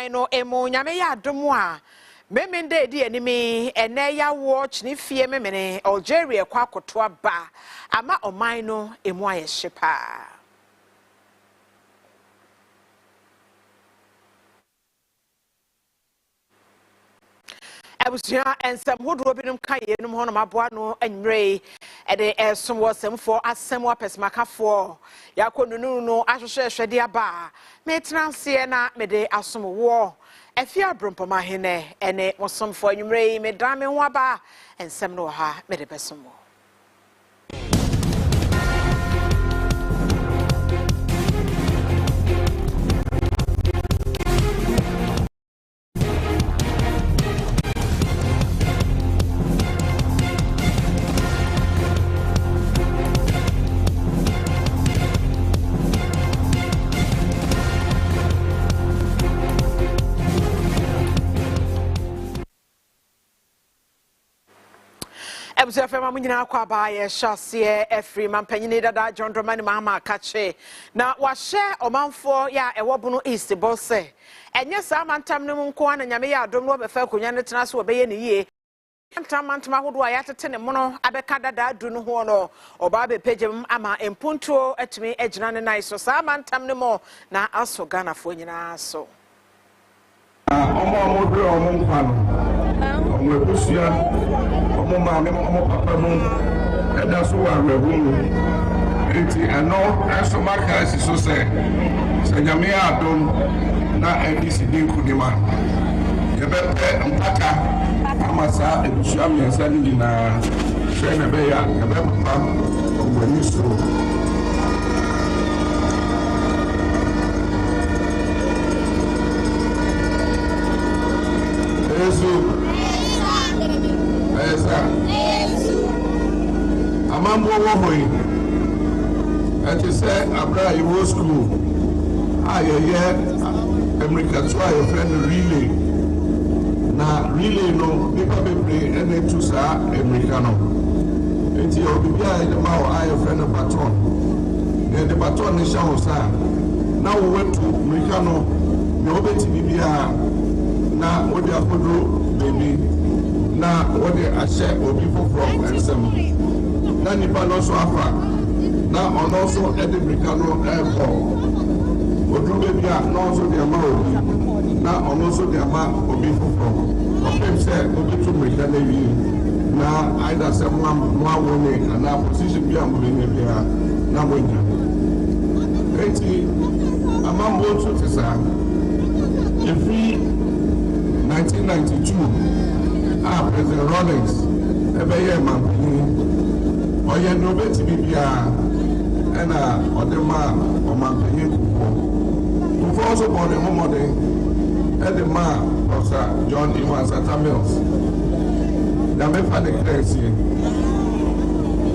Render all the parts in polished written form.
no emo nyame ya adom a memende di enimi ene ya watch ni fie memene Algeria kwa akoto aba ama oman no emu aye hyepa. Abusia ensem hodro binum kan yenum hono maboa no anwre ede esom wosemfo asem wapesemakafo yakonunu no ahwehwehwede aba metranse na mede asom wo Afia Brempomaa Hineh ene mosomfo anwre medame ho aba ensem no ha mede besomo. Ebusia fema munyina kwa ba ye hyase efri mampanyine dada John Dramani Mahama kache na wahye omanfo ya ewobuno East Bose enye sa mantam ne nko ana nyame ya adom no befa konya ne tena so obeye ne yie mantam ahodo a yatete ne mono abeka dada adu no ho no oba be pagem ama empuntuo atumi agina ne nai so sa mantam ne mo na aso Ghana fo nyina so omo amodre omo nkwano omo ebusia omo maame omo papa mu eda so wa rewu enti eno eso maka so se nyame adom na edisi dinkudima yebebe mpaka amasa ebusia miensa ni na hwe na be ya yebebe papa ogwani so Amambo wohoi ati say abra you school ayeye America to your friend relay na relay no people bebre ene to sa America no enti obibia e ma o your friend baton the baton ni sha ho sa na wo wetu America no na obeti bibia na odi akodo baby na odi ashe obi from ensem na nipa no so afa na ono so America no airport odu baby a no so de ama obi na ono so de ama obi from opem se obi to America na wi na either some one woni ana position bi am bi ne bia na monya enti amambo to tisa every 1992 President Rawlings ebeye mampini oye no beti bibia ena odema o mampini kuko so body momode edema osa John Evans Atamils ya me fa de crazy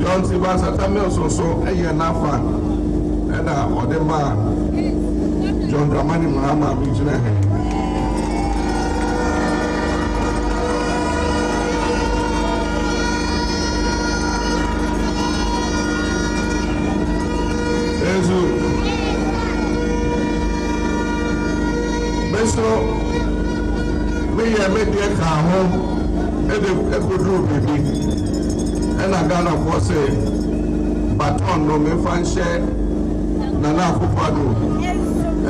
John Evans Atamils so eye na fa ena odema John Dramani Mahama bijina he so me ya me de ka ho e de ekodru bibi e na Ghana for say baton no me fanche na na akufado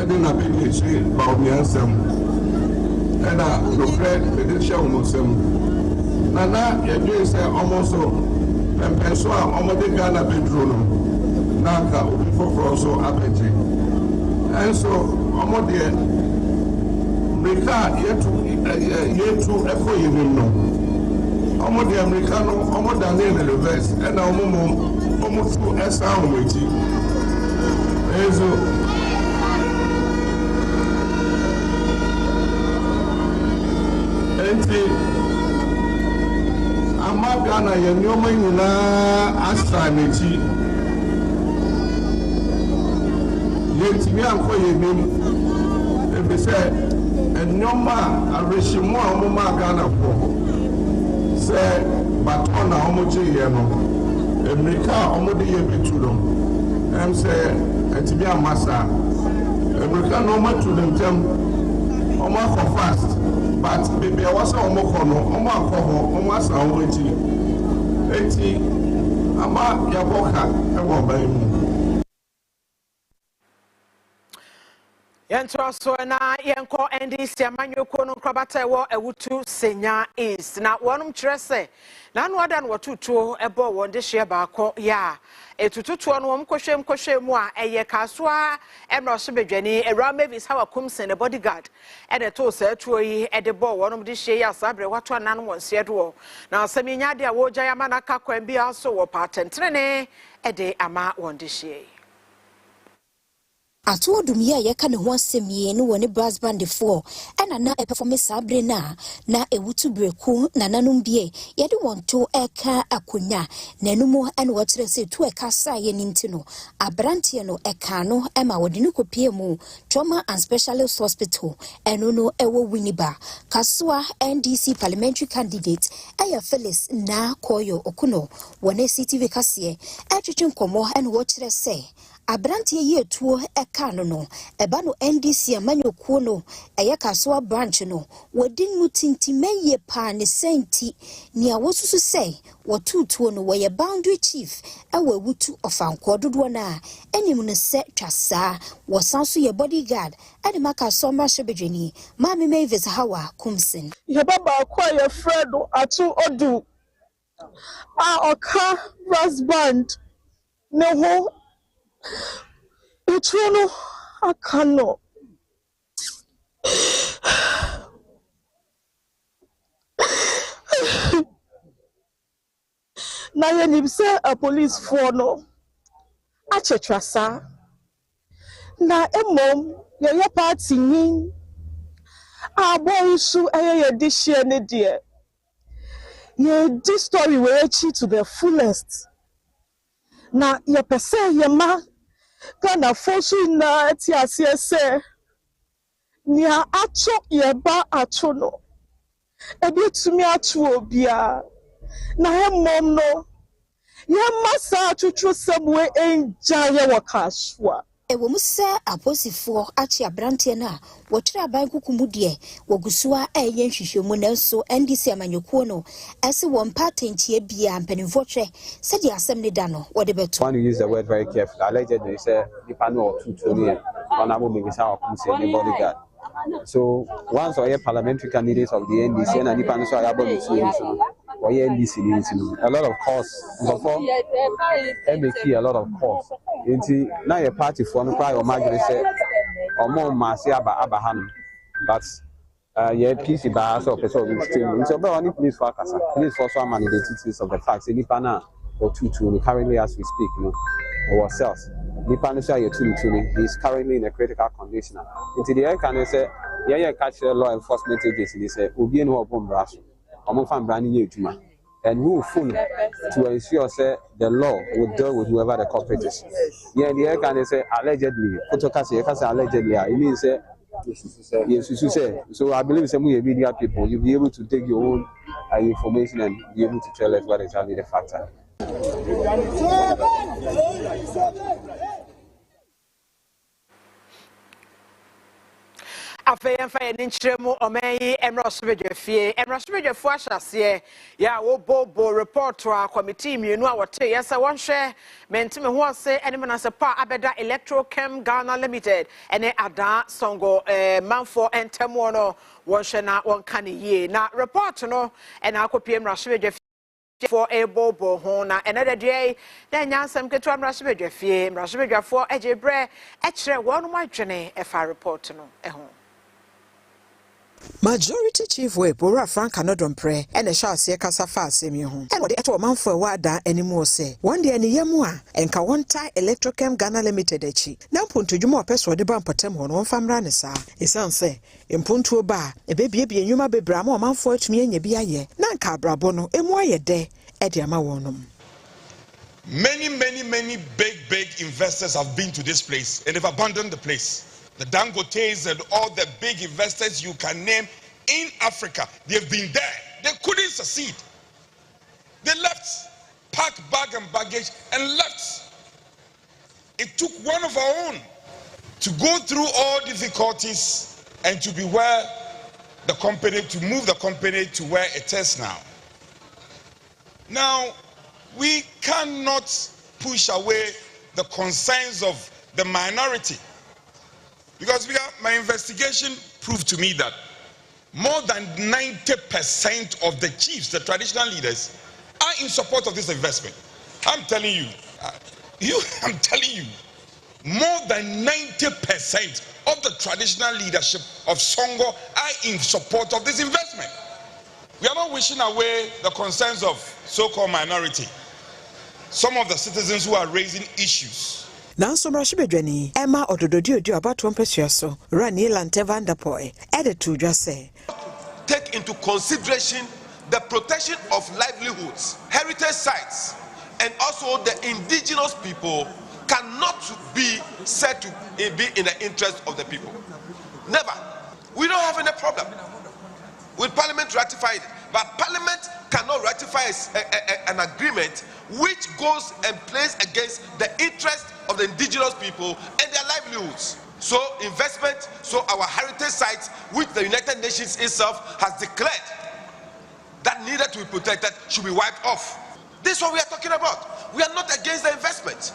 e de na be chi ba omi ansem e na no fred be de show no sem na ye do say almost so penso a omo de Ghana bedru no na ka obi for so abeje and so omo de America yetu eko yevim no omo de America no omo da ne the reverse e na omo fu esa omoji ezo enti amaga na ye nyoma nyina asa meji yenti mi anko yevim e say Nyoma areshimu a ọmụma Ghana for say baton na ọmụji ye no America ọmụdi ye betulo say etibi amasa America no matu dem tem Omo fast, but baby I was on Mokono, Omo sound waiting. Ama Yaboka, I won't buy him. Yentroso na yenko NDC amanyoko no krabata ewo ewutu Senya East na wonum kyerese na no ada no watutuo ebo wonde hye baako ya etututuo no mkohwe mu a eye kasoa emra so bedwani ewra mavis hawa kumsen the bodyguard ede to se tuo yi ede bo wonum de hye ya sabre wato anan wonse do na aseminya de a woja ya manaka kwan bi aso wo patentrene ede ama wonde hye Ato dumia yeka ne ho asɛmie no wɔ ne brass band for ɛna na perform sabre na ewutu breku na nanom bie yɛde wɔn to ɛka akonya na enumu ɛna wɔkyerɛ sɛ tu ɛka sa yɛ ninti no abrantie no ɛka no ɛma wɔde ne kopie mu trauma and specialist hospital ɛno no ɛwɔ Winneba Kasoa NDC parliamentary candidate ɛyɛ Phyllis na Koyo Okuno wɔ ne Ctv Kasiebo ɛtwetwe nkɔmɔ ɛna wɔkyerɛ sɛ Abrantie ye tuo eka no eba no NDC amanyokuo no eye Kasoa branch no wodin mutinti meye pa ne senti nia wosusu sei wotutuo no woye boundary chief ewe wutu ofanko dodo na enim no se twasa wosanso ye bodyguard ade maka so ma hwebedwani ma me mavis hawa kumsen ye baba kwa ye fredo atu odu a oka brass band ne ho Utuno akano na ye nimse a police for no achetrasa na emom ye party nin a boy su ye dishie ne die ye this story we achieve to the fullest na ye pese ye ma Kana fosu na ti asiese ni acho yeba acho no ebi tumi acho obia na hemmom no ye masa atwetwe semwe enja ye wakashwa ewo musa aposifo achi abrantie na wotire aban kukumu de wogusua eye nhwehwemu na so NDC amanyokuo no ese won patentie bia mpanimfo hwe se di asem ne da no wode beto one use the word very carefully allegedly say the panel or two near honorable Mimisa Okumse the bodyguard so once or parliamentary candidates of the NDC and the panel so ayabo so or NDC a lot of costs before MK a lot of costs into now your party for no cry or margin say or more massive abahan but yeah PC by us or person so but only police for Kasa police for some and the details of the facts any panel or two currently as we speak you know ourselves the panel say he's currently in a critical condition into the air can say yeah catch law enforcement agency say obi no obom braso omo fan brand new tuma and we will follow to ensure say the law will deal with whoever the culprit is. Yeah, the air can say allegedly, allegedly, it means say yes, so I believe some media people you'll be able to take your own information and be able to tell us what exactly the facts are. Afia Fire Ninchemu Omeyi Emrosbedwe Fua Shase ya wo bobo report to our committee mienu a wote yesa won hwe mentime ho se enema se pa abeda Electrochem Ghana Limited ene ada songo manfo entemo no won hwe na won kan yie na report no ena akopie Emrosbedwe for a bobo hona another day then yansam ketu Emrosbedwe for ejebre echre won ma dwene efa report no ehon Majority Chief Whip Ora Frank Anodompre and a Shasi Casafa Semi home. And what the actual man for Wada anymore say. One day any yamua and Kawanta Electrochem Ghana Limited echi. Now punto Jumo Peso de Bampatem on fam ranesa. His son say, in Punto Bar, a baby and Yuma be Bramo man for me and ye be a ye. Nanka Brabono, and why a day, Ediama wonum. Many big investors have been to this place and they've abandoned the place. The Dangotes and all the big investors you can name in Africa, they've been there. They couldn't succeed. They left, packed bag and baggage and left. It took one of our own to go through all difficulties and to be where the company, to move the company to where it is now. Now, we cannot push away the concerns of the minority, because my investigation proved to me that more than 90% of the chiefs, the traditional leaders, are in support of this investment. I'm telling you, I'm telling you, more than 90% of the traditional leadership of Songo are in support of this investment. We are not wishing away the concerns of so-called minority, some of the citizens who are raising issues. Nanso mrashibedwani Emma odododi odi abato mpesiaso Rani Lante Vanderpoy editor just say take into consideration the protection of livelihoods, heritage sites, and also the indigenous people cannot be said to be in the interest of the people. Never. We don't have any problem with Parliament ratifying it, but Parliament cannot ratify an agreement which goes and plays against the interest of the indigenous people and their livelihoods. So investment, so our heritage sites, which the United Nations itself has declared that needed to be protected, should be wiped off. This is what we are talking about. We are not against the investment.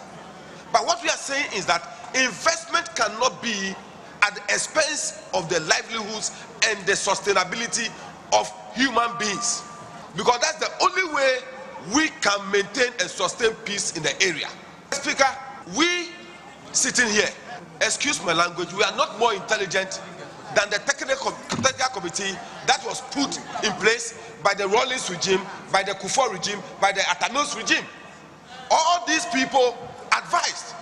But what we are saying is that investment cannot be at the expense of the livelihoods and the sustainability of human beings, because that's the only way we can maintain and sustain peace in the area. Speaker, we sitting here, excuse my language, we are not more intelligent than the technical committee that was put in place by the Rawlings regime, by the Kufuor regime, by the Atanos regime. All these people advised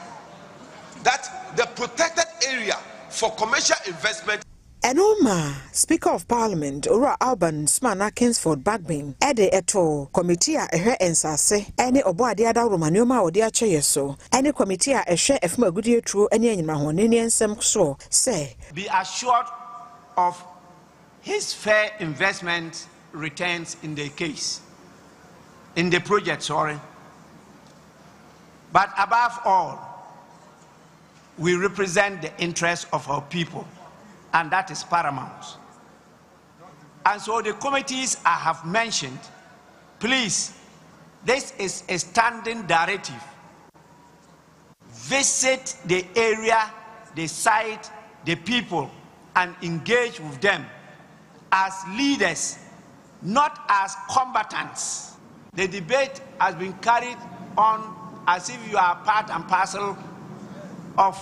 that the protected area for commercial investment. Enoma, Speaker of Parliament, Ora Alban Smana Kingsford Bagbin, Ede Eto, Committee a Ehe Ensase, any Oboade Ada Romanioma or Dia Cheyeso, any committee a Eshe Efma Goodyear True, any in Mahoninian Sem so, say. Be assured of his fair investment returns in the case, in the project, sorry. But above all, we represent the interests of our people, and that is paramount. And so the committees I have mentioned, please, this is a standing directive. Visit the area, the site, the people, and engage with them as leaders, not as combatants. The debate has been carried on as if you are part and parcel of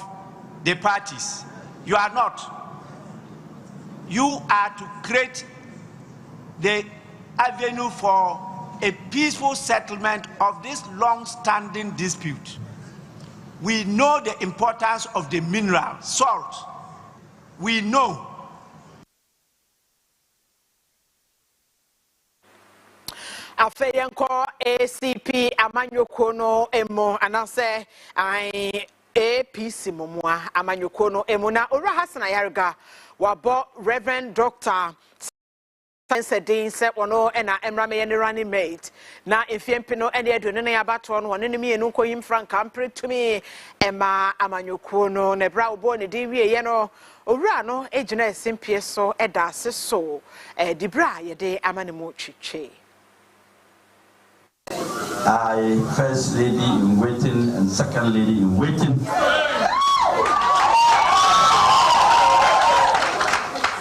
the parties. You are not. You are to create the avenue for a peaceful settlement of this long-standing dispute. We know the importance of the mineral, salt. We know. Afia ACP Amanyokono Emo anase APC Momwa Amanyokono Emuna Ora Hassan Ayarga wabo Reverend Dr. Sedin se wono ena emrame ye running mate na efiempino ene aduane na yabato no wone ne me enu koyim franka mpretumi ema Amanyokono ne bra obo ne di wie ye no owura no ejina esimpie so eda ase so di bra ye de amanemu twitwe. I, First Lady in waiting and Second Lady in waiting,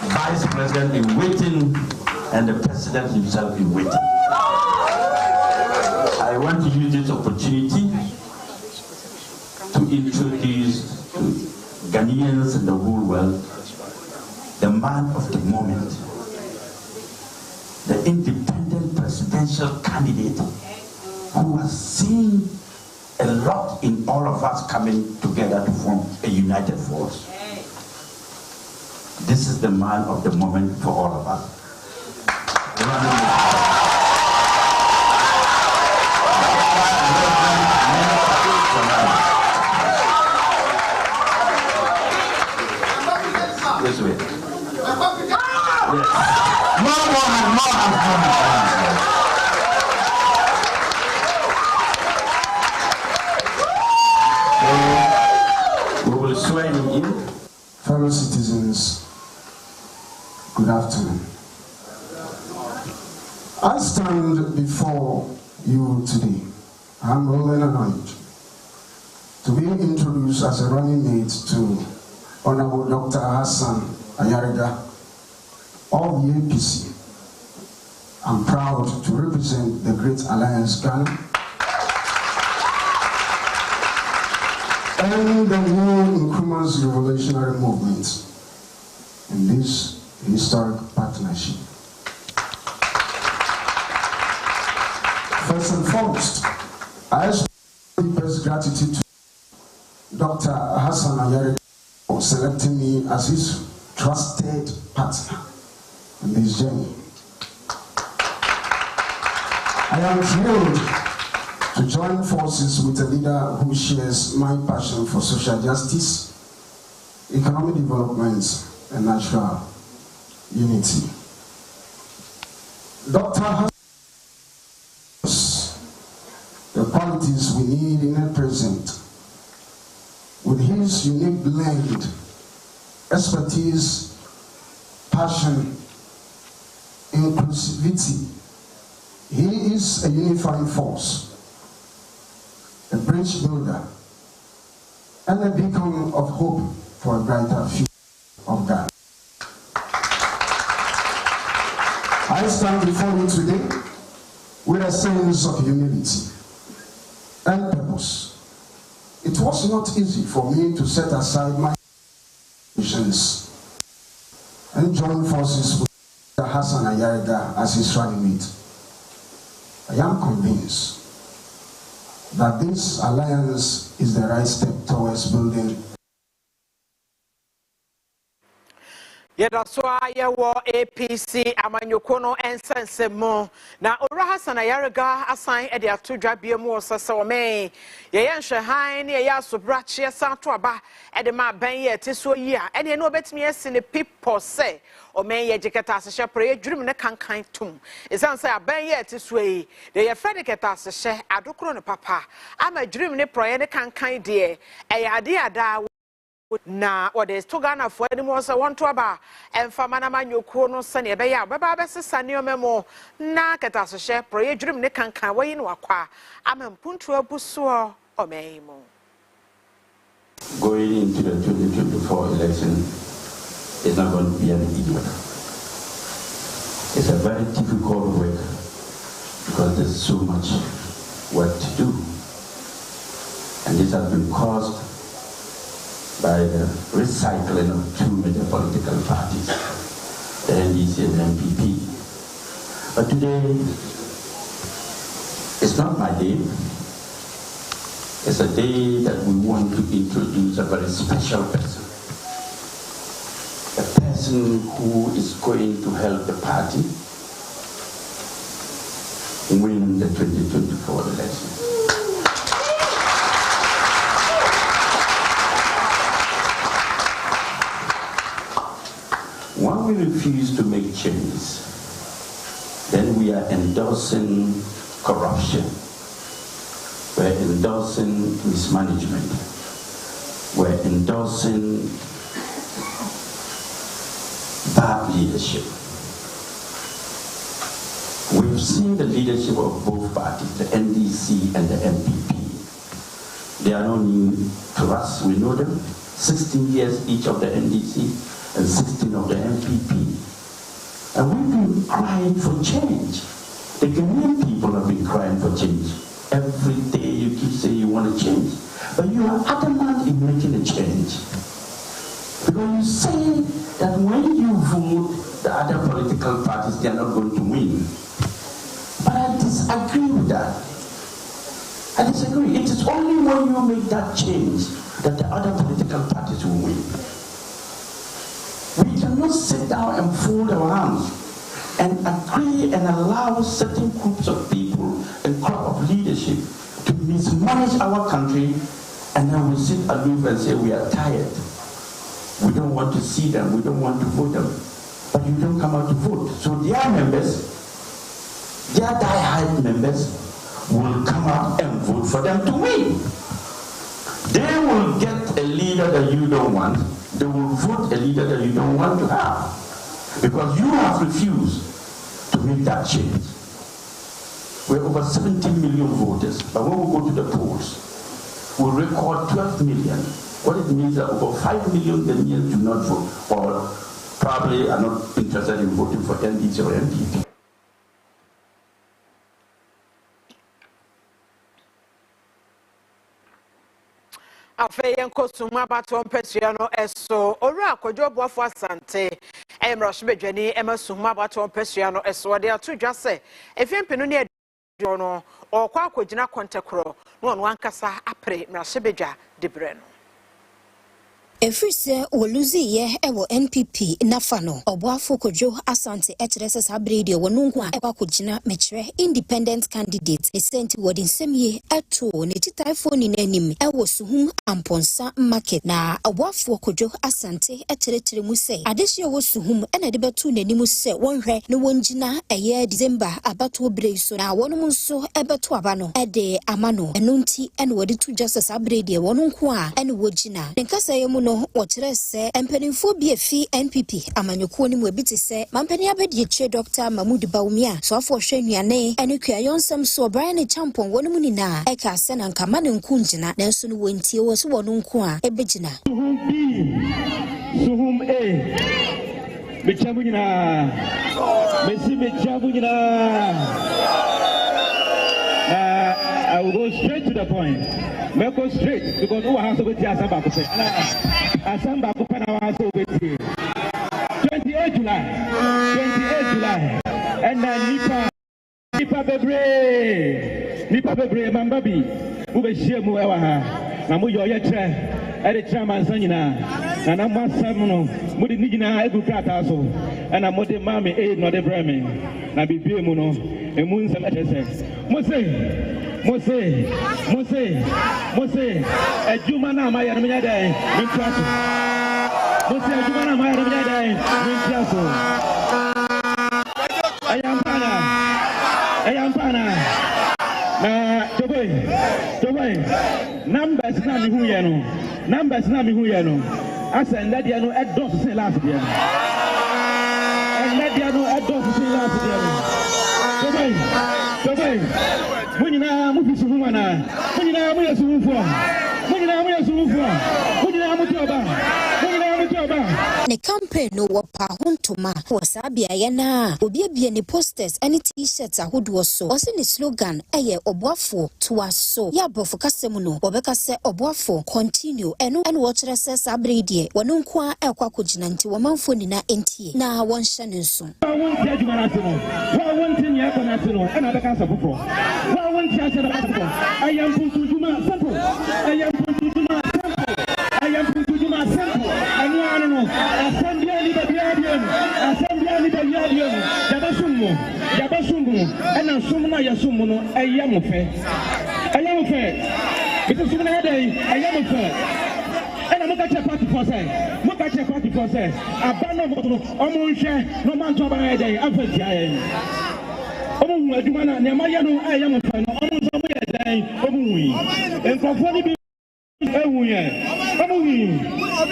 Vice President in waiting, and the President himself in waiting. I want to use this opportunity to introduce to Ghanaians and the whole world the man of the moment, the independent presidential candidate who has seen a lot in all of us coming together to form a united force. This is the man of the moment for all of us. This way. Yes. More Fellow citizens, Chairman, I stand before you today, humble and honored, to be introduced as a running mate to Honorable Dr. Hassan Ayariga of the APC. I'm proud to represent the Great Alliance Ghana and the new Nkrumah's revolutionary movement in this historic partnership. First and foremost, I express gratitude to Dr. Hassan Ayariga for selecting me as his trusted partner in this journey. I am thrilled to join forces with a leader who shares my passion for social justice, economic development, and natural unity. Dr. Hassan has the qualities we need in the present. With his unique blend, expertise, passion, inclusivity, he is a unifying force, a bridge builder, and a beacon of hope for a brighter future of Ghana. I stand before you today with a sense of humility and purpose. It was not easy for me to set aside my ambitions and join forces with Hassan Ayariga as his running mate. I am convinced that this alliance is the right step towards building. That's why you were APC Amanyokono and Sensemo. Now, Ora Hassan Ayariga assigned at the Atuja Biamo Sasome. Yayan Shahine, Yasu Brachia Santuaba, at the Mabay Tiso year, and you know bet me as in the people say, or may Yajikatas a shepherd, dream the cankind tomb. It's answer a bay yet this way. They are Frederick at us a share, I do crone papa. I'm a dream the prayer the cankind dear, a idea da. Na or there's two Ghana for any more so one to aba and famana Manyokono Sunny Baya, Baba Sanio Memo, Nakatas a share, pray dream the canka way in Wakwa. I'm a puntua busua or Maymo. Going into the 2024 election is not going to be an idiot. It's a very difficult work because there's so much work to do. And this has been caused by the recycling of two major political parties, the NDC and the MPP. But today, it's not my day. It's a day that we want to introduce a very special person. A person who is going to help the party win the 2024 election. When we refuse to make changes, then we are endorsing corruption. We're endorsing mismanagement. We're endorsing bad leadership. We've seen the leadership of both parties, the NDC and the MPP. They are not new to us. We know them. 16 years each of the NDC. And 16 of the MPP. And we've been crying for change. The Ghanaian people have been crying for change. Every day you keep saying you want to change. But you are adamant in making a change. Because you say that when you vote the other political parties, they are not going to win. But I disagree with that. I disagree. It is only when you make that change that the other political parties will win. We cannot sit down and fold our hands and agree and allow certain groups of people and crop of leadership to mismanage our country, and then we sit aloof and say we are tired. We don't want to see them, we don't want to vote them. But you don't come out to vote. So their members, their die-hard members, will come out and vote for them to win. They will get a leader that you don't want. They will vote a leader that you don't want to have. Because you have refused to make that change. We're over 17 million voters, but when we go to the polls, we record 12 million. What it means that over 5 million Ghanaians do not vote, or probably are not interested in voting for NDC or MPP. Afei Nkosuma bato mpesua no eso owura akwadwo boafo asante emroshe bedwani emasuma bato mpesua no eso de atodwa se efimpinu ne adwo no okwa akogina kontekro no ono ankasa apre mrashe bedwa debre no Efrise oluzi ye ewo NPP nafano oboafo kojo asante etrese sabredi wonunku a ekwa kogina mechre independent candidate esenti wodin semye eto ne titaifo ni nanim ewo suhum amponsa market na oboafo kojo asante eteretere mu se adehye wo suhum ena de betu nanim se wonhwe ne wongina eye December abato breiso na wonum nso ebeto abano ede amano enunti ene wodi tu justice sabredi wonunku a ene wogina nkasa yemu no Watrese empenifo bi efi NPP amanyoko ni mu ebiti se mampani abedi che Dr. Mahmoud Baumia so afo hwenuane ene kwayonsam so Brian Champon wonum ni na eka se na nkama ne nkunjina na nso no wontie wo so wono nko a ebegina suhum e mechamunyina mesi mechamunyina I will go straight to the point. We'll go straight because who has to be Asamba? Asamba Kupana has to be 28 July. And then Nipa Bebre, Mambabi, who will share Muaha, Namu Yoyetre, Eritrea Mansanina, and I'm one Samuno, Mudi Nigina, Ebukrataso, and I'm Mode Mami, A, not a Bremen, Nabi Muno, and Moon Samatese. Mose, a Jumana Maya Day, Wintraso. Mose, a Jumana Maya Day, Wintraso. I am Pana. Toboy. Numbers Nami Huyano. I said, let you know at Dos last year. And let you know at Dos last year. Toboy. Munina Mufisumana, Munina Muyasumufo, Munina Mutoba. Ne campaign no wapa hontoma wasabia yana obiebie ne posters any t-shirts ahodo so ose ne slogan eye oboafo to aso ya bofo kasem no obeka se oboafo continue eno wo kire se sabredie wono nko a ekwa kogina nti wo manfo ni na entie na won hye ne nso wonti adwuma na tino wonti nya ko na tino ena beka asafofo wonti ache na asafofo ayam puntujuma sample ayam puntujuma sample anu Assembly Liberian, Jabasumu, and Sumna Yasumuno, a yamufe. Because Sumna Day, a yamufe. And I look at your party for say, Abano, Omunche, no man to buy a day, After Omu, Jumana, Namayano, I yamufe, Omu, Omui, and Conformity.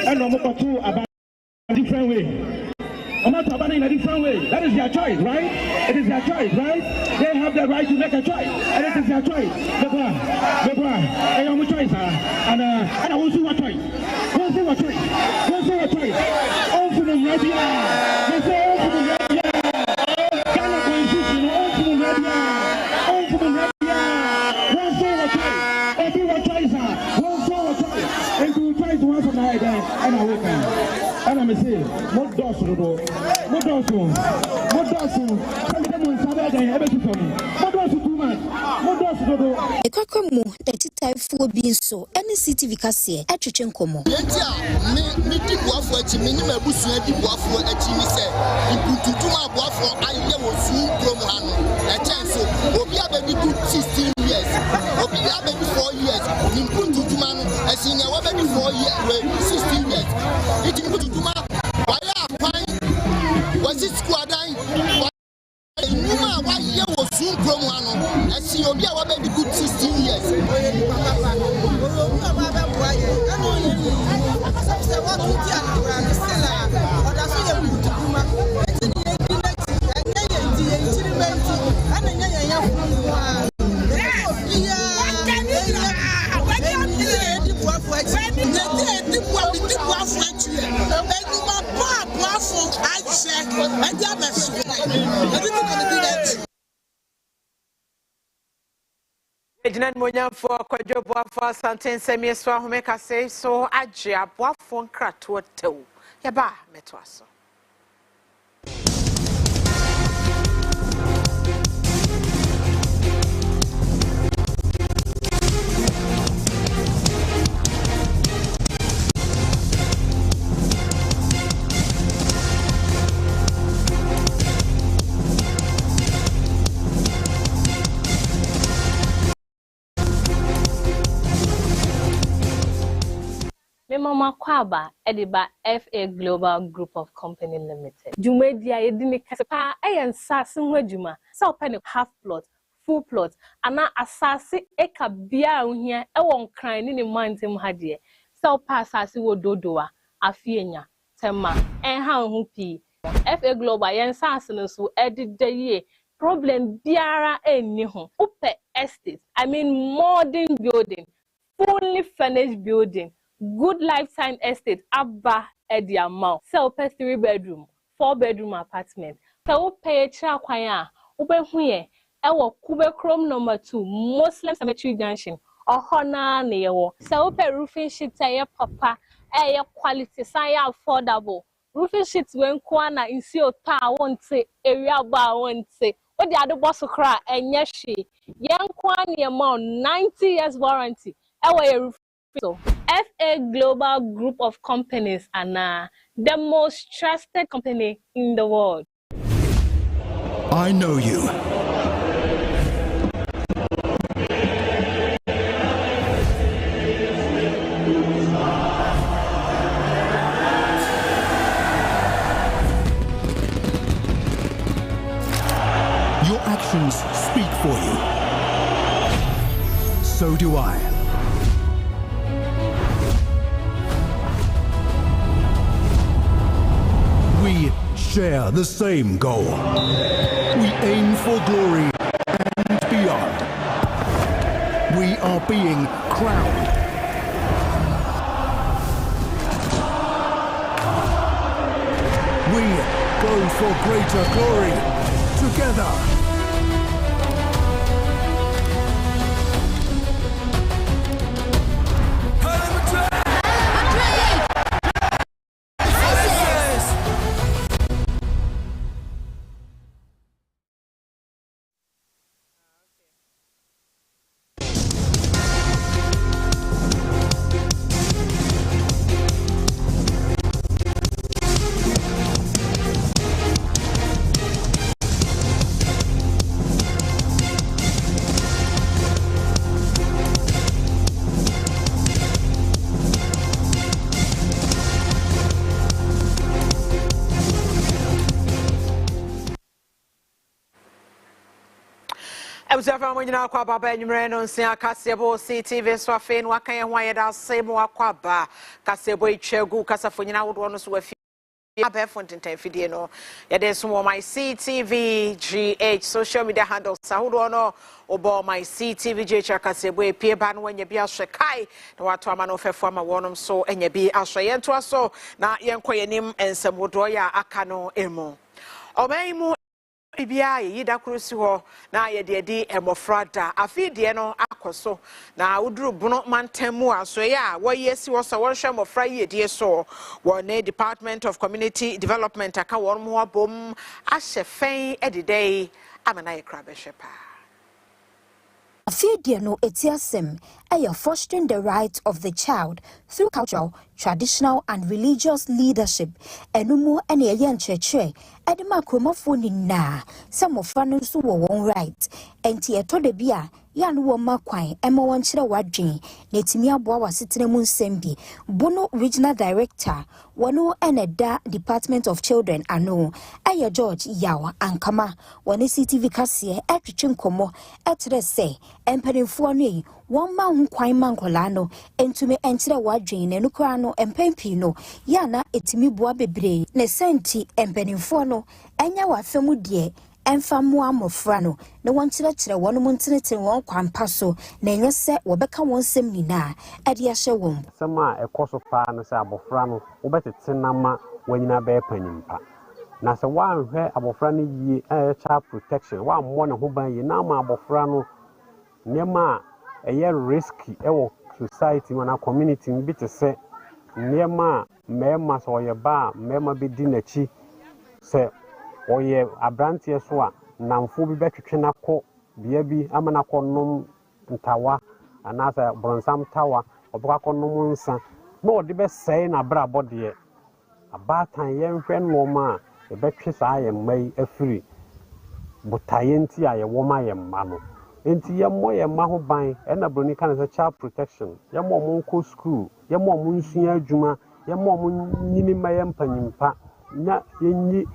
And I'm about a different way. I'm not about in a different way. That is their choice, right? It is their choice, right? They have the right to make a choice, and it is their choice. I am a choice, and I will see what choice. All for the media. They say all for the media. Ghana constitution, all for the media. All for the media. One say what choice. Everyone choice, one say what choice. And you try to answer my head, and I will come. And I'm saying, what does you do? What does you? Some of them will say that everything for me. What does you do, man? What does you do? Ekwakwemu etitaifo bi nso ene Ctv Kasiebo atwetwe nkomo. Me di boafo achi me ni mabusua di boafo achi ni se impututuma boafo aye wo su promo hanu e chenso obi abebi 16 years obi abebi 4 years impututuma no asinya wo abebi 4 years 16 years iti impututuma waya apan wasi squadan Numa wa ye wo su promo hanu asi obi a wo abebi 16 years Ejinan Monyafo Kwadwo Boafo Santen Semieso Ahome Kase so agye aboafo nkrato tew. Yaba meto aso. Mama Kwaba, Ediba FA Global Group of Company Limited. Jumedia Edini Kasepa, Ayan Sassin Wejuma, South Penny half plot, full plot, and now assassin Eka Bia here, Ewon crying in the mountain hadie. South Passassi Wododoa, Afienya, Tema, and how hupi. FA Global Yan Sassin so edit the year. Problem Biara and Niho, Upe Estate, I mean modern building, fully furnished building. Good lifetime estate Abba Ediamau. Sell per 3-bedroom, 4-bedroom apartment. Sell pay Chakwaya, Ube Huye, Ewa Kube Chrome number 2, Muslim Cemetery Junction, or Hona Neo. Sell per roofing sheet, papa, air quality, saya affordable. Roofing sheets when Kwana in Sio Ta won't say, area bar won't say. What the other boss cry and yashi. Young Kwani amount 90 years warranty. Ewa roof. So, FA Global Group of Companies are the most trusted company in the world. I know you. Your actions speak for you. So do I. We share the same goal. We aim for glory and beyond. We are being crowned. We go for greater glory together. Afia Brempomaa Hineh Kasiebo Ctv so afen waka ye hwan ye da semo akwaba Kasiebo etwagu kasafonyina wodo no so afia abefo ntentan fidie no ye de so my Ctv GH social media handles sawodo no obo my Ctv GH Kasiebo epie ba no anya bi ahwe kai na wato ama no fefo ama wonom so anya bi ahwe ye nto so na ye nkoyenim ensem wodo ya aka no emu omaimu Ibia yida krusi ho na ye de emofrada afidie no akoso na uduru bunu mantemu aso ya wo yesi wo so won hwe mofra yedie so wo ne Department of Community Development aka won mo abom ahye fen edidei amana ye krabe hwepa Afia no etiasem are fostering the rights of the child through cultural, traditional and religious leadership. Enumu ene ye ncheche edema kromofo ni na some of fanu so won right enti eto de bia ya no wo makwan ema won kire wadwen na etimi aboa wasetene mu nsem bono regional director wono ene da Department of Children ano aye George Yawa ankama woni Ctv Kasiebo etwetwe nkomo etre se empanimfo no yi won ma hu kwan mankola no entume enkire wadwen na nukura no empempi no ya na etimi boa bebre ne senti empanimfo no enya wafemu de emfamu amofra no na wonkyerɛkyerɛ wɔn mo ntenetene wɔn kwampa so na enye sɛ wɔbɛka wɔn nsɛm nyinaa ade ahyɛ wɔn sɛm a ɛkɔ so paa no sɛ abofra no wobɛtete na ma wanyina bɛɛ panimpa na se wan hwe abofra no yi child protection wan mo ne ho ban yi na ma abofra no nema risky ewo society na community bi te se nema mema so ye ba mema bi di nachi se oye abrantie so a namfo bi betwetwe na ko bia bi amana ko nom ntawa anasa bronsam tawa obaka ko nom nsa na odi be sei na bra bode abatan ye nhwe no ma e betwe saa ye mai afiri botaye nti a ye wo ma ye mma no enti ye mo ye ma ho ban e na broni kan se child protection ye mo mo nko school ye mo mo nsua adwuma ye mo mo nyini ma ye mpanyimpa nya ye nyi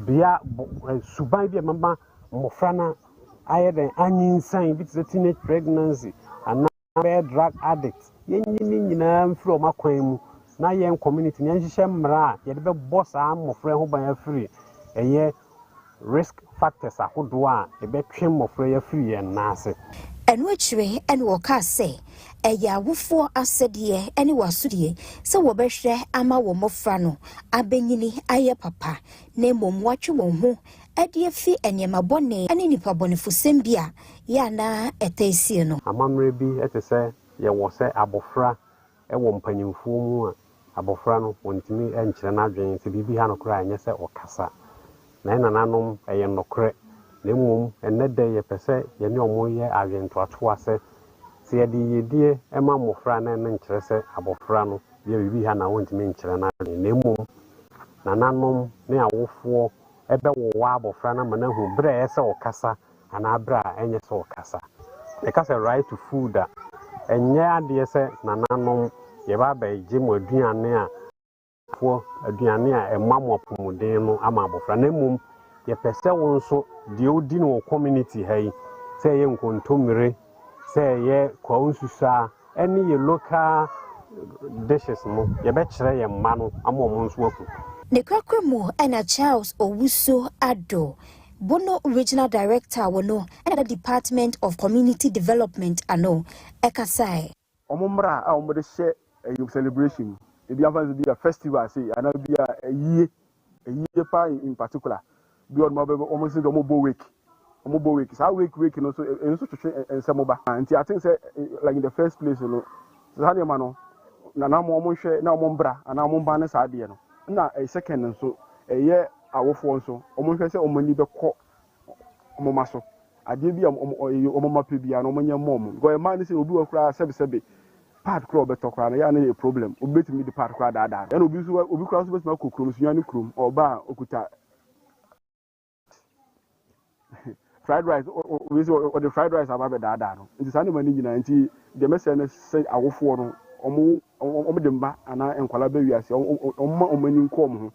bia suban bi mama mmofra na ayeden anyinsan bi tse teenage pregnancy and drug addict ye nyini nyina mfiri o makwan mu na ye community nya nhihye mmra ye de be boss a mmofra ho ban afiri eye risk factors ahodo a e be twe mmofra ya firi ye nase enu achire enu oka se eya wofo asede eni wasudie se wo behwe ama wo mofra no abenyini aye papa na momwatwe won ho ade afi enyema bone ani nipa bone fusem bia ya na etesi no amamre bi etese ye wo se abofra e wo mpanyimfo mu a abofra no wontimi enkyere na adwen se bibi ha no kra anye se okasa na nananom eye nokre na mum enede ye pese ye ne omo ye awento ato ase se ye di yedie ema mofra na ne nkyere se abofra no ye bibi ha na wontimi nkyere na adwen na mum nananom ne awofo ebe wo wa abofra na mana hu bre ese okasa ana bra enye se okasa e ka se right to food a enye ade se nananom ye ba ba je mo aduane a fo aduane a emamo apomuden no ama abofra na mum ye pese won so de odi no community hai say ye nkontomire say ye kwa unsusa any ye local dishes no ye be kire ye mma no amom nso aku ne kwakwemu ana Charles Owuso Ado Bono Regional Director wono and the Department of Community Development ano ekasai omumra a omode she a celebration e bi afanze bi a festival say ana bi a yie pa in particular bi on mo be omo sin do mo bo week sa week no so enso twetwe ensemoba anti I think say like in the first place no zane ma no na mo hwe na mo mbra ana mo mba ne sa de no na second nso ye awofo nso omo hwe say omo ni be kọ omo maso ade bi omo mape bia no omo nya mom go e man say obi wa kura sebe part kura obeto kura na ya na a problem obetimi di part kura da na obi kura so betima kokrom sunya ni krom oba okuta fried rice or the fried rice about da no nti sa ne mani nyina nti de mese na say awofo no omo de mba ana enkwala ba wiase omo omani nkom ho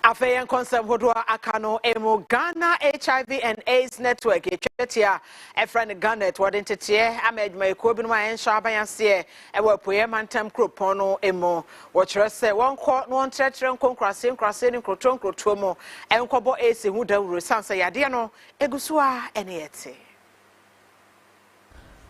Afia concept hodwa akano emo Ghana HIV and AIDS network etwetia e friend Ghana to identity amedma ekobi no ahensha abayase e wapoye mantem kropon no emo wo kire se wonko no ntrɛtrɛ nkonkrase ni krotonkroto mo enkobo ese hu dawuro sansa yade no egusu a ene yete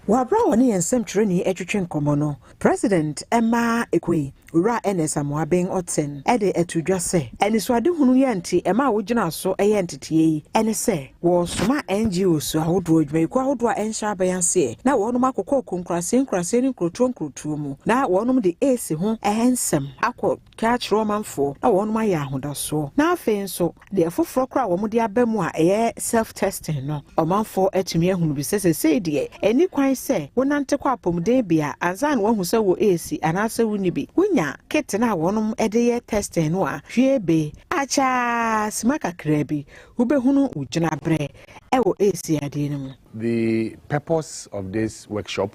Wabra woni ensem treni etwetwe nkomo no President Emma Ekwe ura NSA Moabeng Oten ede etudwa se enisoade hunu yenti ema wogina so eyentete yi ene se wo soma NGOs ahodo adwumayiko ahodo a ensha abayanse na wonum akokɔ konkrase ni krotonkroto mu na wonum de ese ho ehensem akɔ catch romanfo na wonum aye ahodaso na afen so de foforo kra wo mu de abamu a eye self testing no omanfo etumi ehunu bi sese de eni kwan se wonante kwa apomden bia anza na wahu se wo esi anase wuni bi wonya kit na wonum edeye testing no a hwebe acha smaka krabi ubehunu ugina bre ewo esi ade no. The purpose of this workshop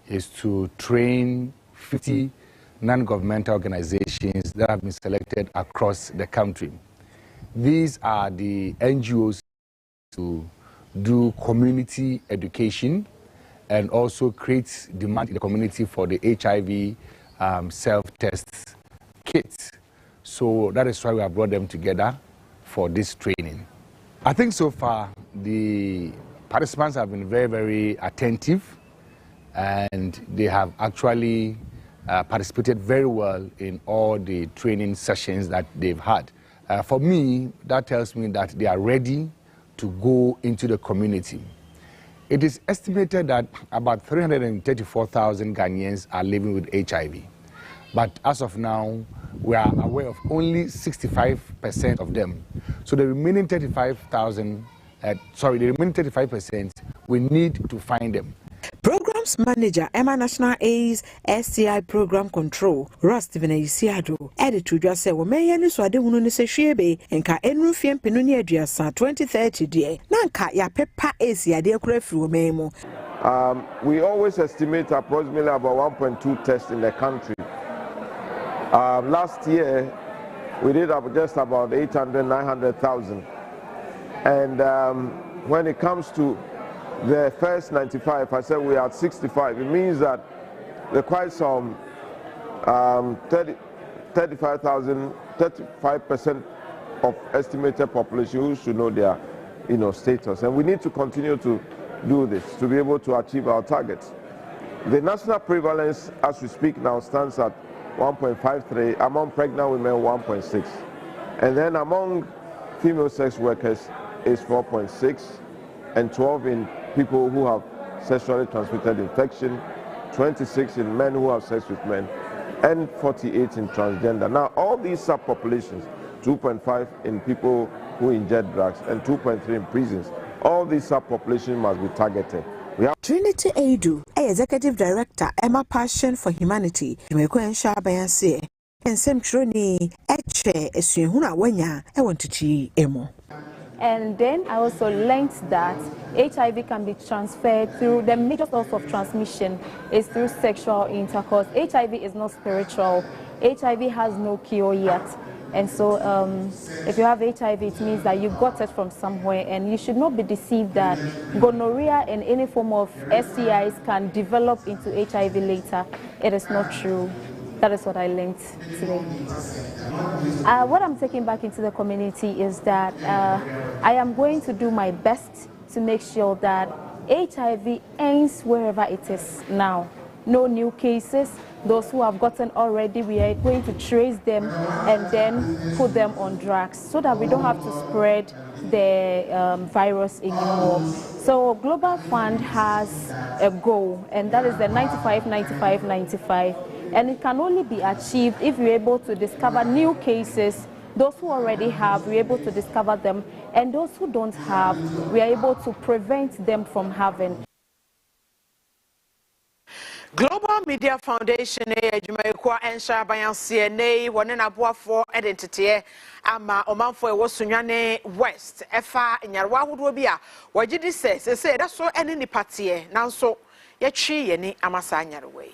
is to train 50 non-governmental organizations that have been selected across the country. These are the NGOs to do community education and also create demand in the community for the HIV self-test kits. So that is why we have brought them together for this training. I think so far the participants have been very, very attentive, and they have actually participated very well in all the training sessions that they've had. For me, that tells me that they are ready to go into the community. It is estimated that about 334,000 Ghanaians are living with HIV. But as of now, we are aware of only 65% of them. So the remaining 35%, we need to find them. Programs Manager, Emma National AIDS STI Program Control, Ross Stevenesiado, added to just say, well, Mayan is what they want to say, Shebe, and Ka Enrufian Penunia Diasa 2030 day. Nanka ya pepa Asia, dear Crefu Memo. We always estimate approximately about 1.2 tests in the country. Last year, we did just about 900,000. And when it comes to the first 95, I said we are at 65. It means that there are quite some 35% of estimated population who should know their status. And we need to continue to do this to be able to achieve our targets. The national prevalence as we speak now stands at 1.53, among pregnant women 1.6, and then among female sex workers is 4.6, and 12 in people who have sexually transmitted infection, 26 in men who have sex with men, and 48 in transgender. Now all these subpopulations, 2.5 in people who inject drugs and 2.3 in prisons, all these subpopulations must be targeted. Trinity Aidu, Executive Director, Emma Passion for Humanity, Jumekwen Bayanse, and Sem Troni, Eche, Esuhuna Wenya, I want to see Emo. And then I also learned that HIV can be transferred through the major source of transmission is through sexual intercourse. HIV is not spiritual. HIV has no cure yet. And so if you have HIV, it means that you got it from somewhere, and you should not be deceived that gonorrhea and any form of STIs can develop into HIV later. It is not true. That is what I learned today. What I'm taking back into the community is that I am going to do my best to make sure that HIV ends wherever it is now. No new cases. Those who have gotten already, we are going to trace them and then put them on drugs so that we don't have to spread the virus anymore. So Global Fund has a goal, and that is the 95, 95, 95. And it can only be achieved if we're able to discover new cases. Those who already have, we're able to discover them. And those who don't have, we are able to prevent them from having. Global Media Foundation Jumaikwa Ensha Bayansi ne wone na boafo identity ama omanfo e wosunwane West efa nyarwa hodo bi a wagidi se da so ene ni patie nanso ye twi ye ni amasa nyarwe.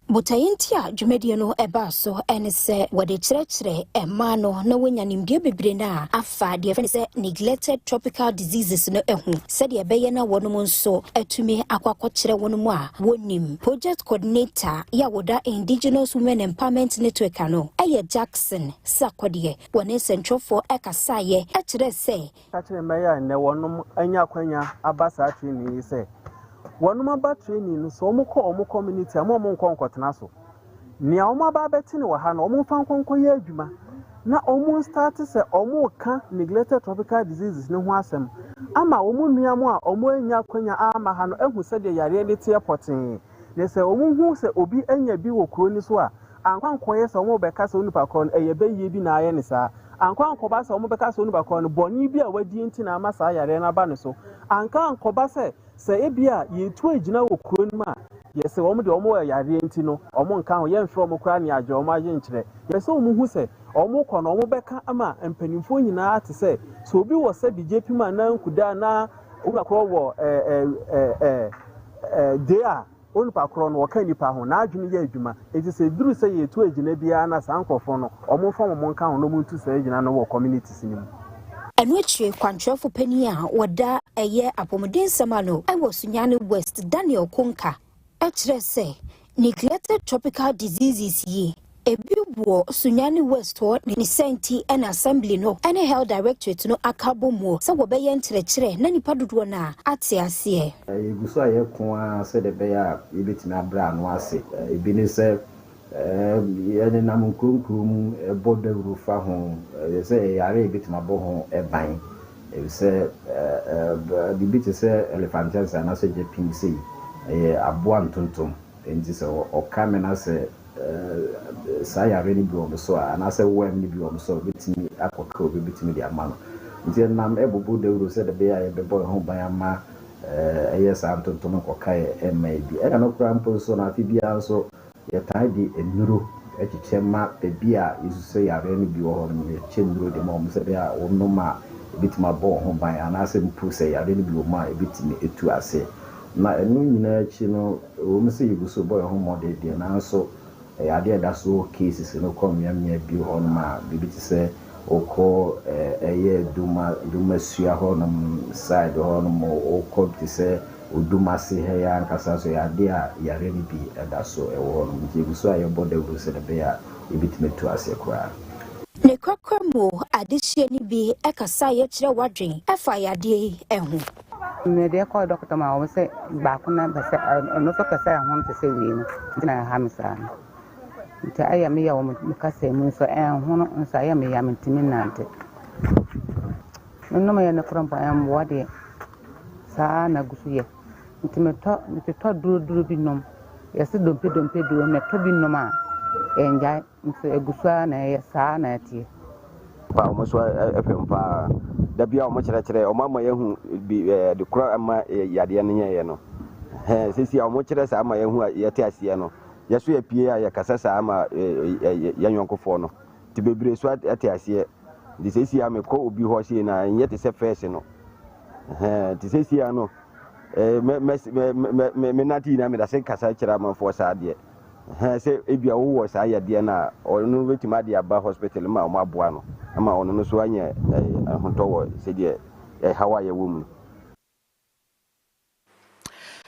Butayintia dwumadie no eba so ene se wode kyerɛkyerɛ ɛma no na wonya nimdie bebre na afa de fene se neglected tropical diseases no ehu sɛ de ɛbɛyɛ na wɔnom nso atumi akwakokyerɛ wɔnom a wonim. Project coordinator ya woda Indigenous Women Empowerment Network no ɛyɛ Jackson Sakode wɔne sentrofo ɛkasaye ɛkyerɛ sɛ kyerɛ mɛyɛ ne wɔnom anya kwanya abasa training sɛ wɔnom aba training no so ɔmo community amo nkɔnkɔtena so nea ɔmo aba bɛte ne wɔ ha no ɔmo fa nkɔnkɔyɛ adwuma na ɔmo start sɛ ɔmo ka neglected tropical diseases ne ho asɛm ama ɔmo nuamo a ɔmo anya kwanya ama ha no ehu sɛ de yare ne tie pɔten ne sɛ ɔmo hu sɛ obi anya bi wɔ kuro ni so a ankwankɔyɛ sɛ ɔmo bɛka sɛ onipa kɔ no ɛyɛ bɛyie bi na ayɛ ne saa ankwankɔba sɛ ɔmo bɛka sɛ onipa kɔ no bɔne bi a wadi nti na ama saa yare na ba ne so ankankɔba sɛ ebia yetu agina wɔ kuro no ma yɛsɛ ɔmo de ɔmo yare nti no ɔmo nka ho yɛmfrɛ ɔmo kora ne agye ɔmo agye nkyerɛ yɛsɛ ɔmo hu sɛ ɔmo kɔ no ɔmo bɛka ama mpanimfoɔ nyinaa te sɛ so obi wɔ sɛ bigye pima na nkuda na onipa korɔ wɔ de a onipa korɔ no wɔka nipa ho na adwene yɛ adwuma eti sɛ duru sɛ yetu agina biara na saa nkɔfo no ɔmo fa ɔmo nka ho no ɔmo ntu sɛ agina no wɔ communities ni mu. Enwechi kwantrofo pani a wada eye apomuden samano ewo Sunyane West Daniel Konka ekyerɛ sɛ neglected tropical diseases yi Ebibuo Sunyani West or ni senti an assembly no any health directorate no akabo mo so wo be yentrechre na nipa dodo na ate ase Eguso aye ko se de be ya ebetina bra no ase ebi ni se yene nam kunkum bodo rufa ho se yare ebetima bo ho eban se bibiti se elephantias na se je pinsi aboa ntontom enti se o kamena se saya really be on so and I say when you be on so betimi akoko be betimi di ama no nti nam ebobo de uro se de be ya be boy ho ban ama yes antontom ko kai maybe e no krampo so na tibia so ye tai di enuro echichema be bia isu se ya really be ho no ye chenuro de mo se be ya ono ma betima bo ho ban ana se mpu se ya really be o ma betimi etu ase na enu nyina chi no o me se yuguso boy ho mo de na so ade da so cases no come yamia bi ho no ma bibiti se oko eye duma sua ho no side ho no mo oko ti se oduma se he ya nkasa so ya de a ya reni bi da so e ho no nti guso ayo boda gu se de be ya bibiti metu ase kwa ne kwakwamo adehye ni bi ekasa ye kire wadwen efa ya de ehu me de ko doctor ma o se ba kuna ba se no so ka se ho te se wi no na ha mi sa nti aya me ya wo mukase mu so hono nso aya me ya mentimi nante no me ya na krampa am wade sa na gusuye nti me to duro bi nom yesi dompe duro me to bi nom a enja nso egusua na ya sa na tie pa mo so efem pa da bia o mo kire o mama yehu bi de kura ama yade ne ye no sisi o mo kire sa ama yehu yete asie no yeso ya pie ya kasasa ama yanyonkofo no ti bebre so ate ase di sesi ya me ko obi ho hye na nyete se face no ti sesi ya no me nati na me da se kasa kira manfo sa de se ebia wo sa ya de na onu betima de aba hospital ma o maboa no ama onu no so anya ahontowo se de hawa ya wo mu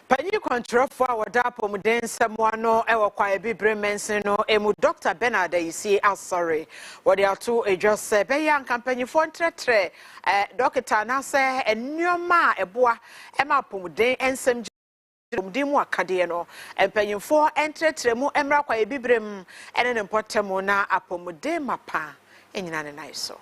Panyi kontrofo a wada apomuden semwa no ewo kwa ebibre mensin no emu Dr. Bernard Ayisi asori wode ato ejose be ya kampanyifo ntretre dokita na se ennioma eboa ema apomuden ensem dimu akade no empanyifo ntretre mu emra kwa ebibrem ene ne potemu na apomuden mapa enyina ne naiso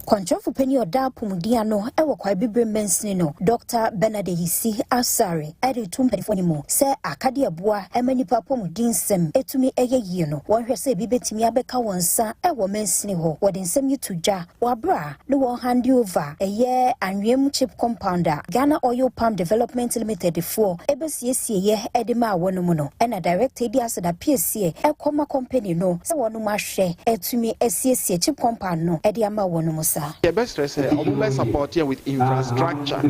Kwanchofu penny or da pumudiano, ewa kwa bibre mensini no, Dr. Bernard Ayisi Asari, edi tumpenifonimu, se akadia bua, emeni papo mudinsem, etumi eye yino, wanhwese bibetimi abeka wansa, ewa mensini ho, wadinsem yutuja, wabra, no handi over, eye anwem chip compounder, Ghana Oil Palm Development Limited 4, ebesiesi ye edima wanumono, ena direct edi asada PSC, ekoma company no, se wanuma she, etumi esiesi chip compound no, edi ama wanumosa. The best stress is support here with infrastructure.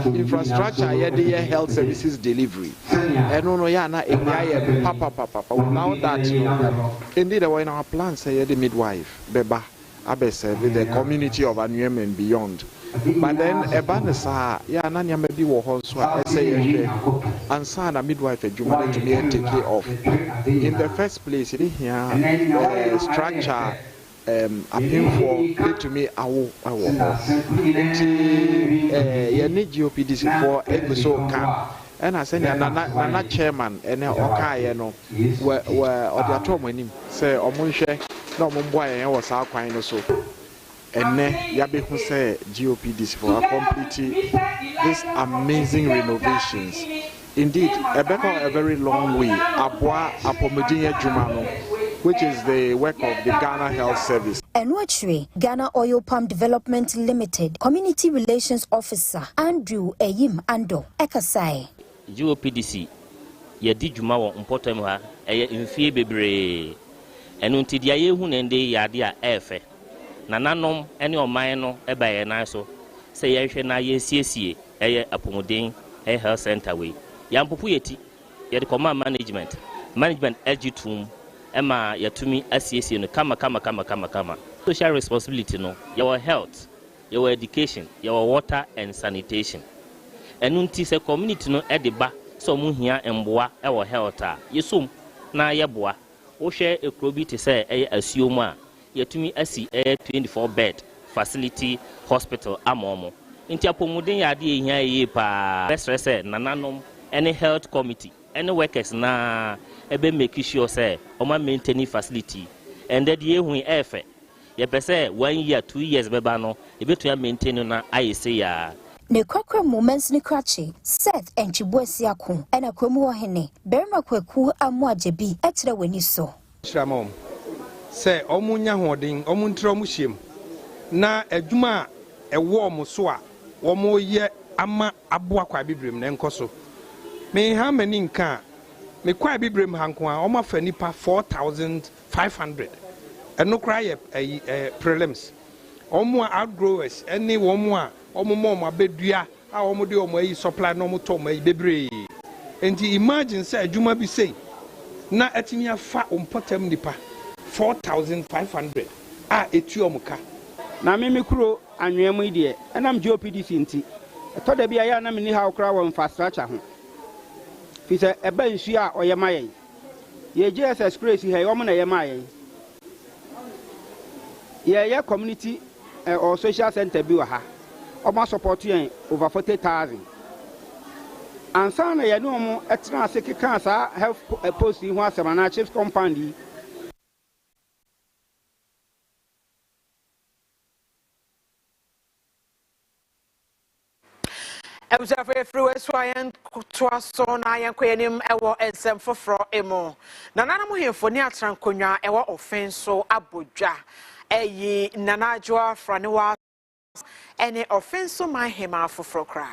Infrastructure here the health services delivery. And no ya na papa. Now that indeed in our plans here the midwife beba abese with the community of Anuem and beyond. But then ebanesa ya na nyama bi wo ho so say and sana midwife adwuma to be take care of. In the first place it here structure appeal for to me awo ye need GOPDC for episode can and I say na chairman and okaye no where or the atom anim say omonhwe na omboa yen was akwan no so enne ya be hu say GOPDC for complete this amazing renovations. Indeed, a very long way. Aboa apomedin adwuma no, which is the work of the Ghana Health Service. And watching Ghana Oil Palm Development Limited Community Relations Officer Andrew Eyim Ando Ekasai. GOPDC yedi dwuma wo important ha eye mfie bebre enu ntidia ye hu nende yade a efe nananom ene oman no ebaye na so se ye hwe na ye siesie eye apomodin health center we yampopu yeti ye de command management egitum ema yatumi asiesie no kama social responsibility no your health, your education, your water and sanitation enu nti se community no edeba so mu hia emboa e wo health a yesum na yeboa wo hwɛ ekuro bi te sɛ ɛyɛ asuom a yɛtumi asi 24 bed facility hospital amomo nti apomuden yɛ ade ehia yie pa bɛsrɛ sɛ nananom any health committee any workers na ebe make sure say oma maintain facility and that ye hu efe ye pese 1 year 2 years beba no ebetu ya maintain na ayese ya ne kwakwa moments ni krache Seth enchibuesi akon ena kwamu ho hene berima kwaku amu ajebi ekire wani so shramom se omunya hoden omuntra omuhyem na adwuma ewo omuso a womo ye ama aboa kwa bibrem na enkoso me ha mani nka me kwa bibrem hanko a oma fa nipa 4500 eno kra ye prelims omo outgrowers eni womo a omo abedua a omo de omo ayi supply no omo to omo ayi bebre enti imagine say adwuma bi sei na atimi afa ompotam nipa 4500 a etu omo ka na me kuro anwemu ide enam GOPDC nti to da bia ya na me ni ha okra wo infrastructure ho fi se eba nsu a oyema yen ye GSS crazy he omo na yema yen ye community or social center bi wa ha omo support yen over 40,000 ansa na ye no omo etra ase keka sa health post ho asema na chiefs compound Ebusafo efriwe swayen twaso na yankoyenim ewo ensem foforo emo nana mo hemfo ni atrankonwa ewo offenso abodwa eyi nanajwa franewa ene offenso man hema foforo kra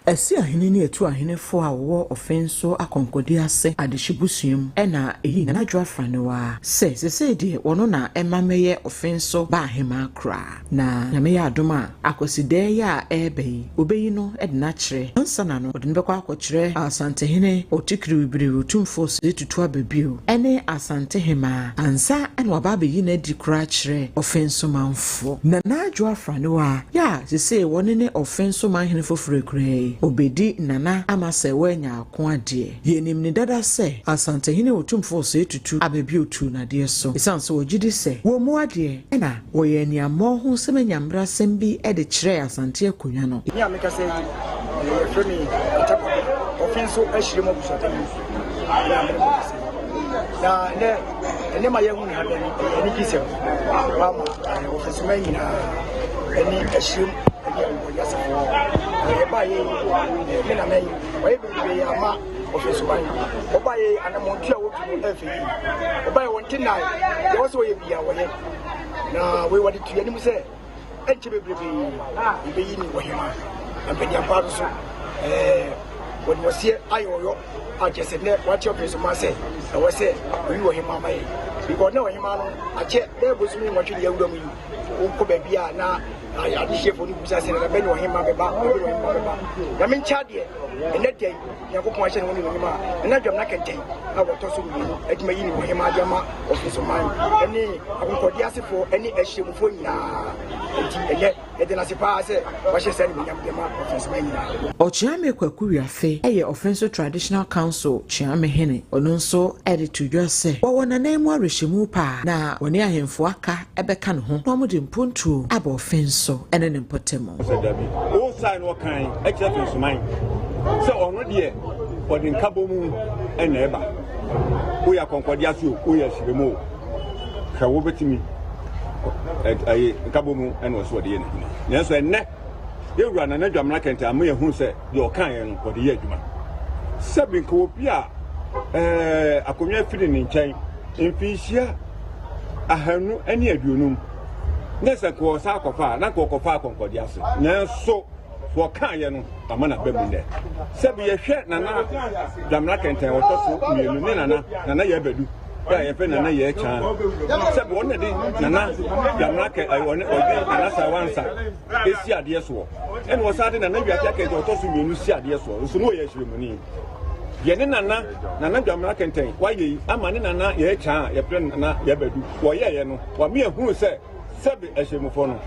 Esi ahene ni etu ahene fo a wo offenso akonkodi ase adehyibusuem ena eyi na adwa franewa se de wono na emameye offenso ba ahema kra na nyame ya adoma akoside ya ebei obeyi no edna kire nsana no odin bekwa akokire asantehene otikiri bibiri otumfo se tutu ababio ene asantehema ansa ena obabeyi na di kra kire offenso manfo na adwa franewa ya se wono ne offenso man hene foforo kra obedi nana amase wenya akoade yenim ni dada se asantehene otumfo se tutu abebi otu na de so isanso wogidi se wo mu ade na wo ye niamo ho semanyambra sembi e de kire asante akonwa no ni ameka se fremi atako offenso ashirimo busotani na ne ma yehu ni habeni ni kisem mama offenso manyina eni ashirimo Obaye na me oye be ama office man obaye anamontua wotu efe obaye wontina ye wo so ye bia wo ye na we wadi tu ani mu se enche bebrebe be yi ni wo hema ampedi amparo so woni wo se ayoyo ajese ne wachi office man se wo se oni wo hema ma ye because na wo hema no ache na bosumi wo twi ye wura mu yi wo ba bia na I appreciate for you to say that Ben or him, I mean, Chadi, and that day, you go question only and I can take. I will toss you at my him, office of mine. Any, I will call the for any issue for you. And yet, then I suppose what she said, Ochiame Kwaku Afe, a offensive traditional council, Chiame Hene, Ononso, edit to just say, or when a name more Rishimupa, now, when near him for Aka, Ebekan home, Nomodin Puntu, Abo offenso, and an impotemo. All sign what kind, except mine. So already, but in Kabomu and Eba, we are Concordiasu, we are Shimo. Shall to me at a Kabomu and was what the end. Yes, and neck. You run another American time, who said your kind for the Yedman. Sabin Copia, a community feeling in chain, in Fisher, I have no any adunum. Nessa ko sa ko fa na ko fa Concordias. Na so for kan a man of Beminde. Sabi ye hwe na American time o to so mienu ne na ye bedu. Ya ye fe na ye chan. Sabi won de na American I won na sa wansa. Esi ade so. En wo sa de na wiate ka o to so mienu si ade so. So no ye hwemuni. Ye ne na American time. Why ye ama ne ye chan ye pre na ye bedu. Wo ye no. Wa me ehunu se Sabi Eshemufo no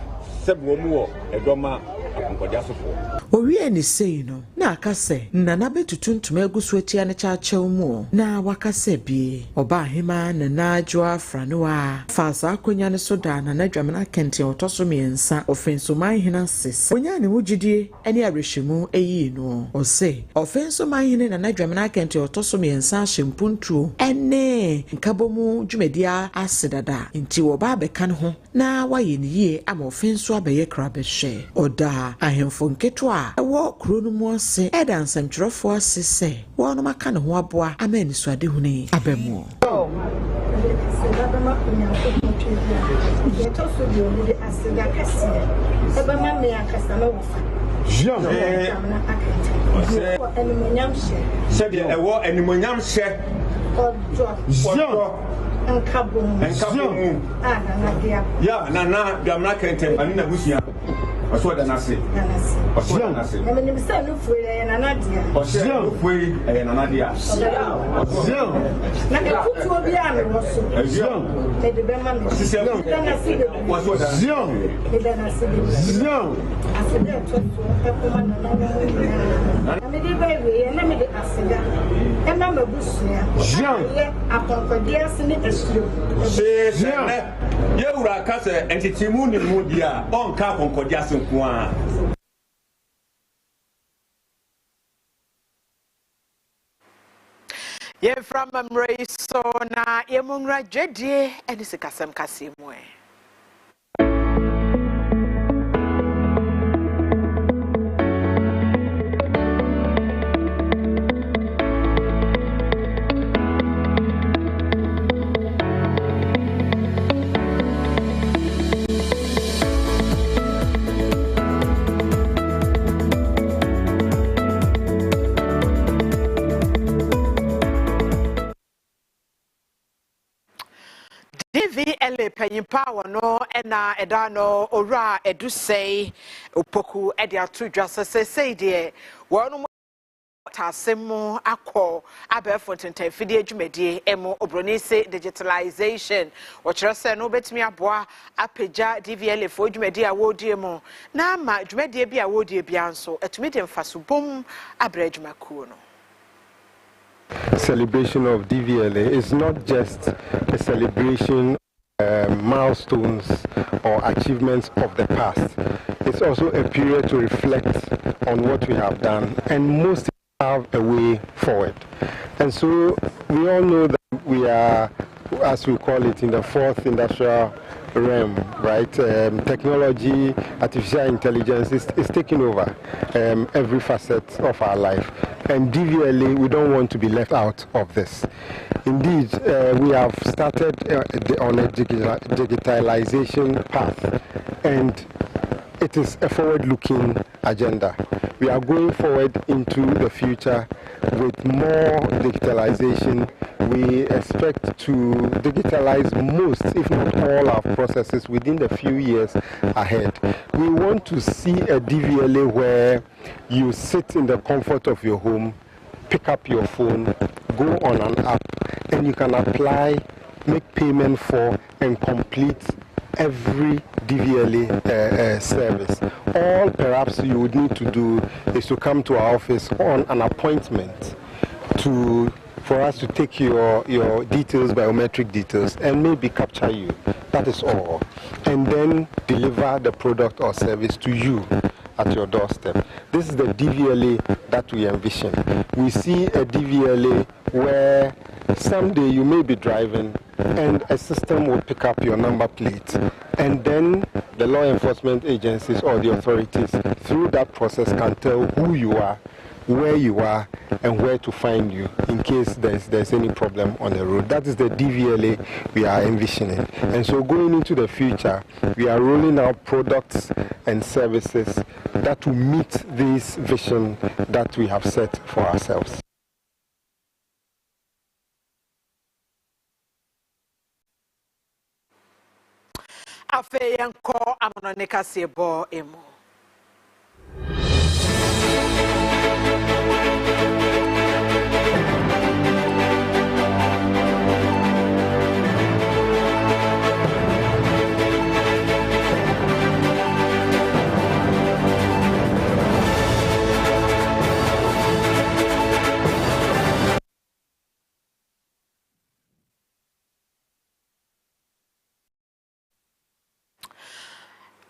Sebuomo, a doma, a Concordiasofo. Owie ni sei no na aka se nana betutu ntuma egusu atia ne chaachɛw mu na waka se bi oba hema na adwoa frano a fasa akonya ne so da na adwamana kente otoso miensa ofensoman hena sese onya ne wugidie ene arehwemu eyi no o se ofensoman hena na adwamana kente otoso miensa hyempuntuo ene nkabomu dwumedia asedada nti wo ba beka ne ho na waye ne yie ama ofenso abeye krabehwe oda ahemfo nketo ewo krono mu ase edan samtwerofo ase se wono maka ne ho aboa amani suade huni abemu What's what I say? What's what I say? I mean, say no free and anadia. Or say no free and anadia. Like a foot will be on the young. Let the Berman see the what's what I young. Then I see young. I said that to I made a baby and I made a cigar. And I'm a bush. Young. I concordias in it as you. You are Casa and Timun in Mudia on Cap on Cordias. Ye from Mray so na yemungra jedie eni sikasem Kasiebo. DVLA penyin power no ena eda no ora edu sei opoku ede atudwa sese de wonu tasemu akọ abefo tentafidi adwumadie emo obroni se digitalization wo se no betimi aboa apeja DVLA fo adwumadie a wodie mo na ma adwumadie bia wodie bia nso etumi de mfaso bom abra adwumakuo no. Celebration of DVLA is not just a celebration of milestones or achievements of the past. It's also a period to reflect on what we have done and most have a way forward. And so we all know that we are, as we call it, in the fourth industrial realm, right? Technology, artificial intelligence is taking over every facet of our life. And DVLA, we don't want to be left out of this. Indeed, we have started on a digitalization path, and it is a forward-looking agenda. We are going forward into the future with more digitalization. We expect to digitalize most, if not all, our processes within the few years ahead. We want to see a DVLA where you sit in the comfort of your home, pick up your phone, go on an app, and you can apply, make payment for, and complete every DVLA service. All perhaps you would need to do is to come to our office on an appointment for us to take your details, biometric details, and maybe capture you. That is all. And then deliver the product or service to you at your doorstep. This is the DVLA that we envision. We see a DVLA where someday you may be driving and a system will pick up your number plate, and then the law enforcement agencies or the authorities through that process can tell who you are, where you are, and where to find you in case there's any problem on the road. That is the DVLA we are envisioning. And so going into the future, we are rolling out products and services that will meet this vision that we have set for ourselves. Afia Brempomaa Kasiebo emu.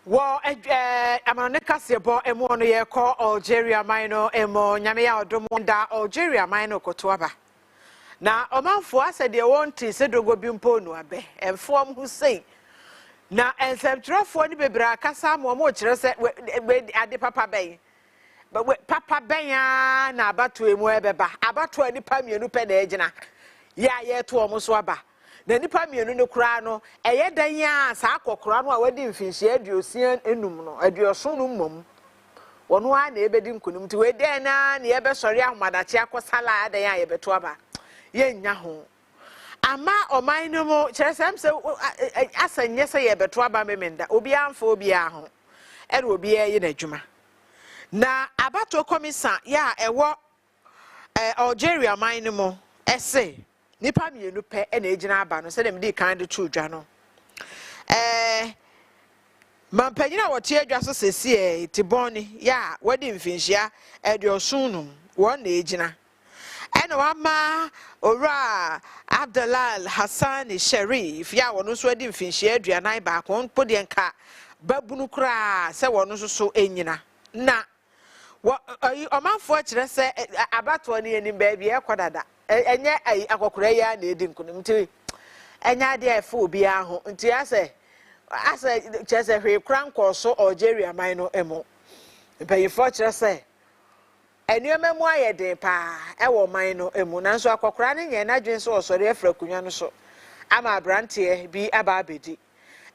Wo Ctv Kasiebo emu ono ye ko Algeria mino emo nyame ya odomo da Algeria mino kotoaba. Na omanfo ase de wonti se dogo bimpo no abe. Emfo Hussein. Na enseptrofo ni bebra kasa mo kire se ade papa ben. But papa ben ya na abato emu ebeba. Abato anipa mienu pe na ejina. Ya ye to omo so aba. Na nipa mienu no kura no eye dan ya sa akokora no a wadi mfinhye aduosia enum no aduoso no mmom wono a na ebedi nkunum ti we den na na ebe sori ahomadache akosala dan ya ye beto aba ye nya ho ama oman no mo kyerese se asanye se ye beto aba memenda obi amfa obi aho ere obi ye n'adwuma na abato komisa ya ewo Algeria man no mo ese nipa mienu pe na ejina aba no se dem di kan de chudwa no mampanyina wote adwa so sesi tiboni ya wadi mfinhia ediosunum won na ejina ena wama ora Abdalal Hassan Sharif ya wono so wadi mfinhia aduanan ba kon podi enka babunu kra se wono so enyina na omanfo kire se abato ne enim ba bia ekodada enye akokora ya na edi nkunum nti enya de efe obi aho nti ase chese hwe kranko so Algeria man no emo mpayifo kire se enuema mu ayede pa ewo man no emu nanso akokora ne nye na dwen so osori efra kunwa no so ama abrante bi aba abedi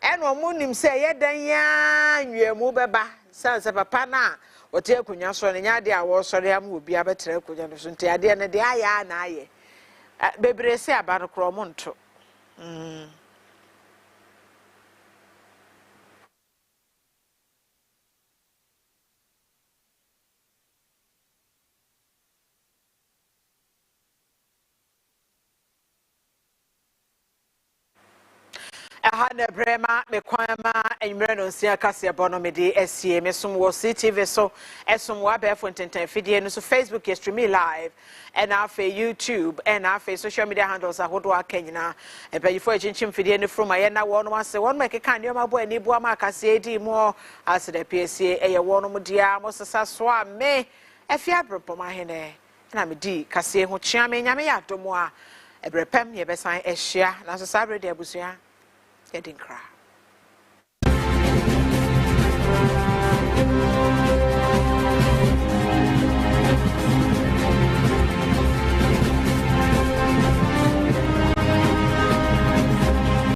eno mu nim se yedan ya nwemu beba sanse papa na ote akunwa so ne nya de a wo sori am obi abetre akunwa no so nti ade ne de aya na aye bebrese aba no kro mo nto Afia Brempomaa Hineh Kasiebo no mede esie mesum wo Ctv so esum wa be for tenten fidie no so Facebook is streaming live and Afia YouTube and Afia social media handles ahodo akanyina ebeyifo echinchim fidie no from aye na wono ase wono mekeka ne mabo ani bua ma akase di mo ase de piesie eye wono mo dia mo sesa so a me Afia Brempomaa Hineh na me di kase ho chia me nyame ya domo a ebrepem ye besan ehia na so sabre de abusua Edinkra.